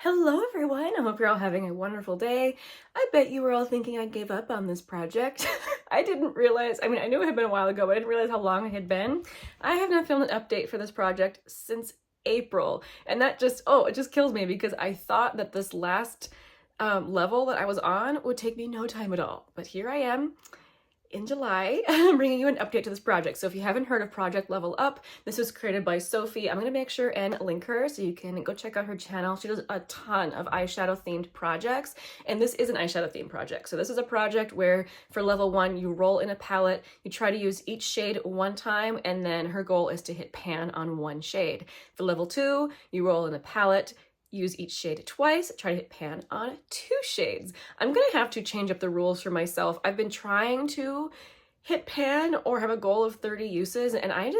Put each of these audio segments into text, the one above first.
Hello everyone, I hope you're all having a wonderful day. I bet you were all thinking I gave up on this project. I didn't realize, I knew it had been a while ago, but I didn't realize how long it had been. I have not filmed an update for this project since April, and that just, it just kills me because I thought that this last level that I was on would take me no time at all. But here I am in July, I'm bringing you an update to this project. So if you haven't heard of Project Level Up, this was created by Sophie. I'm gonna make sure and link her so you can go check out her channel. She does a ton of eyeshadow themed projects, and this is an eyeshadow themed project. So this is a project where for level 1, you roll in a palette, you try to use each shade one time, and then her goal is to hit pan on one shade. For level 2, you roll in a palette, use each shade twice, try to hit pan on 2 shades. I'm gonna have to change up the rules for myself. I've been trying to hit pan or have a goal of 30 uses, and I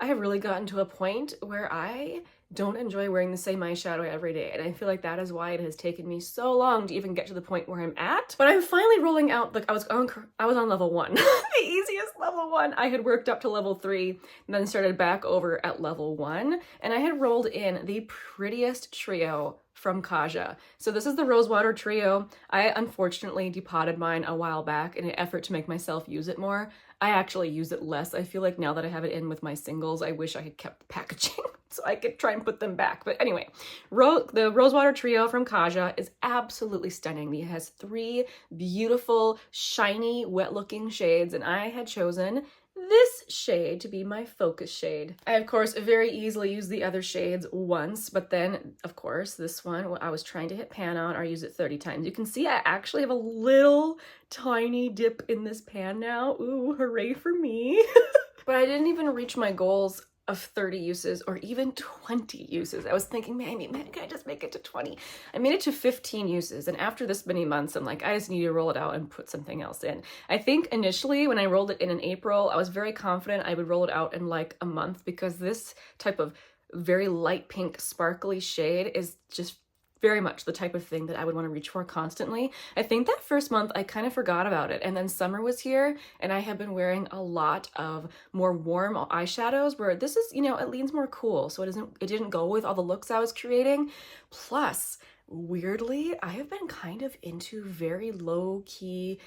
have really gotten to a point where I don't enjoy wearing the same eyeshadow every day, and I feel like that is why it has taken me so long to even get to the point where I'm at. But I'm finally rolling out, I was on level 1, the easiest level 1. I had worked up to level 3 and then started back over at level 1, and I had rolled in the prettiest trio from Kaja. So this is the Rosewater Trio. I unfortunately depotted mine a while back in an effort to make myself use it more. I actually use it less. I feel like now that I have it in with my singles, I wish I had kept the packaging so I could try and put them back. But anyway, the Rosewater Trio from Kaja is absolutely stunning. It has 3 beautiful, shiny, wet-looking shades, and I had chosen this shade to be my focus shade. I, of course, very easily use the other shades once, but then, of course, this one, I was trying to hit pan on or use it 30 times. You can see I actually have a little tiny dip in this pan now. Ooh, hooray for me. But I didn't even reach my goals of 30 uses or even 20 uses. I was thinking, man, can I just make it to 20? I made it to 15 uses, and after this many months, I'm like, I just need to roll it out and put something else in. I think initially when I rolled it in April, I was very confident I would roll it out in like a month because this type of very light pink sparkly shade is just very much the type of thing that I would want to reach for constantly. I think that first month I kind of forgot about it, and then summer was here and I have been wearing a lot of more warm eyeshadows where this is, it leans more cool, so it didn't go with all the looks I was creating. Plus, weirdly, I have been kind of into very low-key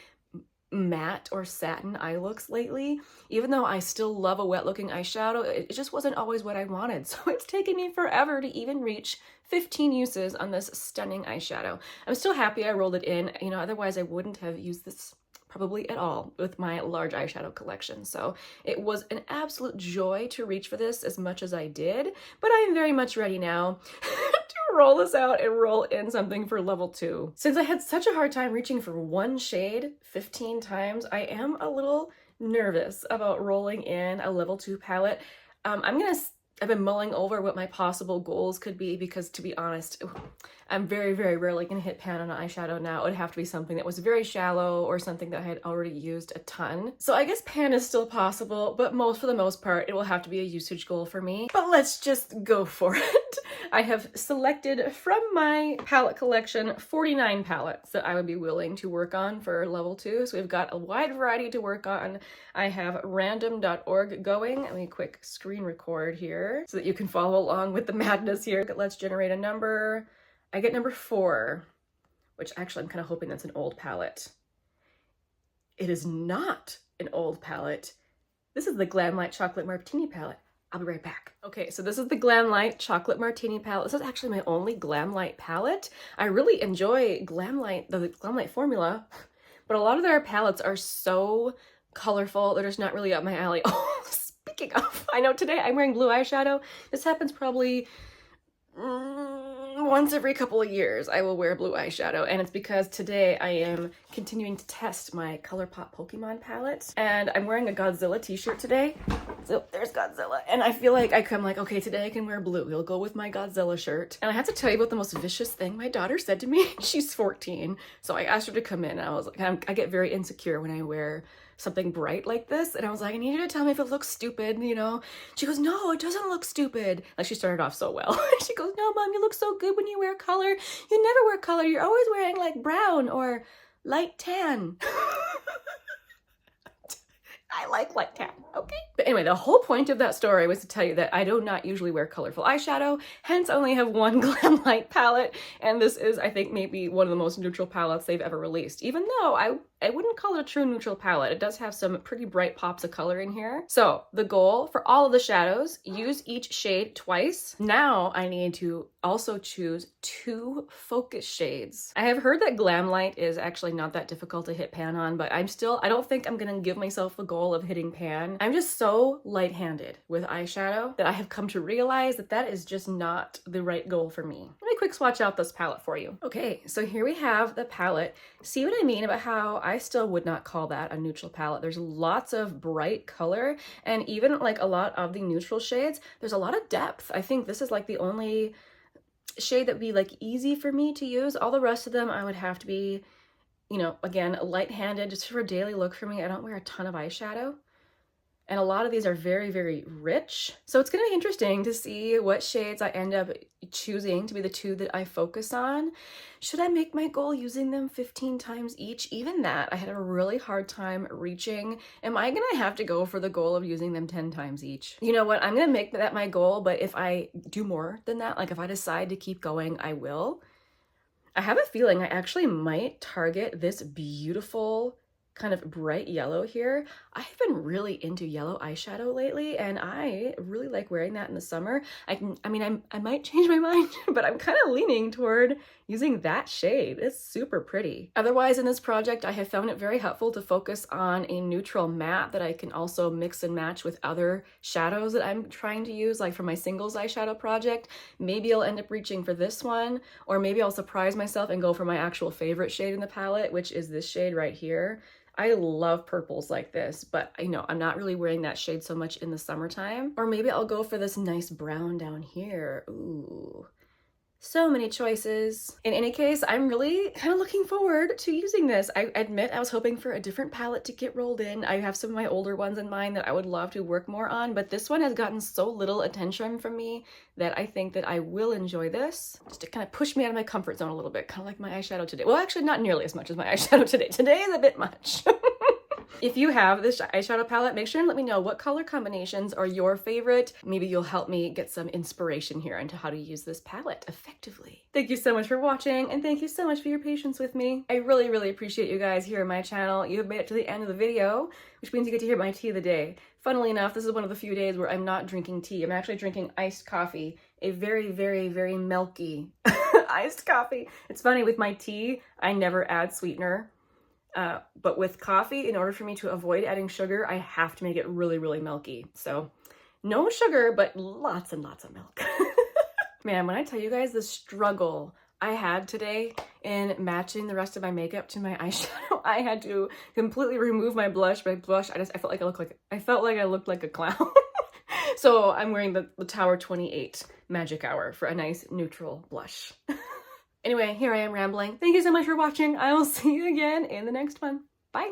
matte or satin eye looks lately. Even though I still love a wet looking eyeshadow, it just wasn't always what I wanted. So it's taken me forever to even reach 15 uses on this stunning eyeshadow. I'm still happy I rolled it in, otherwise I wouldn't have used this probably at all with my large eyeshadow collection. So it was an absolute joy to reach for this as much as I did, but I am very much ready now to roll this out and roll in something for level 2. Since I had such a hard time reaching for one shade 15 times, I am a little nervous about rolling in a level 2 palette. I've been mulling over what my possible goals could be because, to be honest, I'm very, very rarely gonna hit pan on an eyeshadow now. It would have to be something that was very shallow or something that I had already used a ton. So I guess pan is still possible, but for the most part, it will have to be a usage goal for me. But let's just go for it. I have selected from my palette collection 49 palettes that I would be willing to work on for level 2. So we've got a wide variety to work on. I have random.org going. Let me quick screen record here so that you can follow along with the madness here. Let's generate a number. I get number 4, which actually I'm kind of hoping that's an old palette. It is not an old palette. This is the Glamlight Chocolate Martini palette. I'll be right back. Okay, so this is the Glamlight Chocolate Martini palette. This is actually my only Glamlight palette. I really enjoy the Glamlight formula, but a lot of their palettes are so colorful. They're just not really up my alley. Oh, speaking of, I know today I'm wearing blue eyeshadow. This happens probably once every couple of years I will wear blue eyeshadow, and it's because today I am continuing to test my Colourpop Pokemon palette, and I'm wearing a Godzilla t-shirt today. So there's Godzilla, and I feel like I'm like, okay, today I can wear blue. It'll go with my Godzilla shirt. And I have to tell you about the most vicious thing my daughter said to me. She's 14, so I asked her to come in, and I was like, I get very insecure when I wear something bright like this, and I was like, I need you to tell me if it looks stupid, She goes, no, it doesn't look stupid. Like, she started off so well. She goes, no, Mom, you look so good when you wear color. You never wear color. You're always wearing like brown or light tan. I like light tan, okay? But anyway, the whole point of that story was to tell you that I do not usually wear colorful eyeshadow, hence I only have one Glam Light palette, and this is, I think, maybe one of the most neutral palettes they've ever released, even though I wouldn't call it a true neutral palette. It does have some pretty bright pops of color in here. So the goal for all of the shadows, use each shade twice. Now I need to also choose 2 focus shades. I have heard that Glam Light is actually not that difficult to hit pan on, but I don't think I'm gonna give myself the goal of hitting pan. I'm just so light-handed with eyeshadow that I have come to realize that that is just not the right goal for me. Let me quick swatch out this palette for you. Okay, so here we have the palette. See what I mean about how I still would not call that a neutral palette. There's lots of bright color, and even like a lot of the neutral shades, there's a lot of depth. I think this is like the only shade that would be like easy for me to use. All the rest of them I would have to be, you know, again, light-handed just for a daily look for me. I don't wear a ton of eyeshadow. And a lot of these are very, very rich. So it's gonna be interesting to see what shades I end up choosing to be the 2 that I focus on. Should I make my goal using them 15 times each? Even that, I had a really hard time reaching. Am I gonna have to go for the goal of using them 10 times each? You know what, I'm gonna make that my goal, but if I do more than that, like if I decide to keep going, I will. I have a feeling I actually might target this beautiful kind of bright yellow here. I've been really into yellow eyeshadow lately, and I really like wearing that in the summer. I might change my mind, but I'm kind of leaning toward using that shade. It's super pretty. Otherwise, in this project, I have found it very helpful to focus on a neutral matte that I can also mix and match with other shadows that I'm trying to use, like for my singles eyeshadow project. Maybe I'll end up reaching for this one, or maybe I'll surprise myself and go for my actual favorite shade in the palette, which is this shade right here. I love purples like this, but I know I'm not really wearing that shade so much in the summertime. Or maybe I'll go for this nice brown down here. Ooh, so many choices. In any case, I'm really kind of looking forward to using this. I admit I was hoping for a different palette to get rolled in. I have some of my older ones in mind that I would love to work more on, but this one has gotten so little attention from me that I think that I will enjoy this. Just to kind of push me out of my comfort zone a little bit, kind of like my eyeshadow today. Well, actually not nearly as much as my eyeshadow today. Today is a bit much. If you have this eyeshadow palette, make sure and let me know what color combinations are your favorite. Maybe you'll help me get some inspiration here into how to use this palette effectively. Thank you so much for watching, and thank you so much for your patience with me. I really, really appreciate you guys here on my channel. You have made it to the end of the video, which means you get to hear my tea of the day. Funnily enough, this is one of the few days where I'm not drinking tea. I'm actually drinking iced coffee, a very, very, very milky iced coffee. It's funny, with my tea, I never add sweetener. But with coffee, in order for me to avoid adding sugar, I have to make it really, really milky. So no sugar, but lots and lots of milk. Man, when I tell you guys the struggle I had today in matching the rest of my makeup to my eyeshadow, I had to completely remove my blush. I felt like I looked like a clown. So I'm wearing the Tower 28 Magic Hour for a nice neutral blush. Anyway, here I am rambling. Thank you so much for watching. I will see you again in the next one. Bye.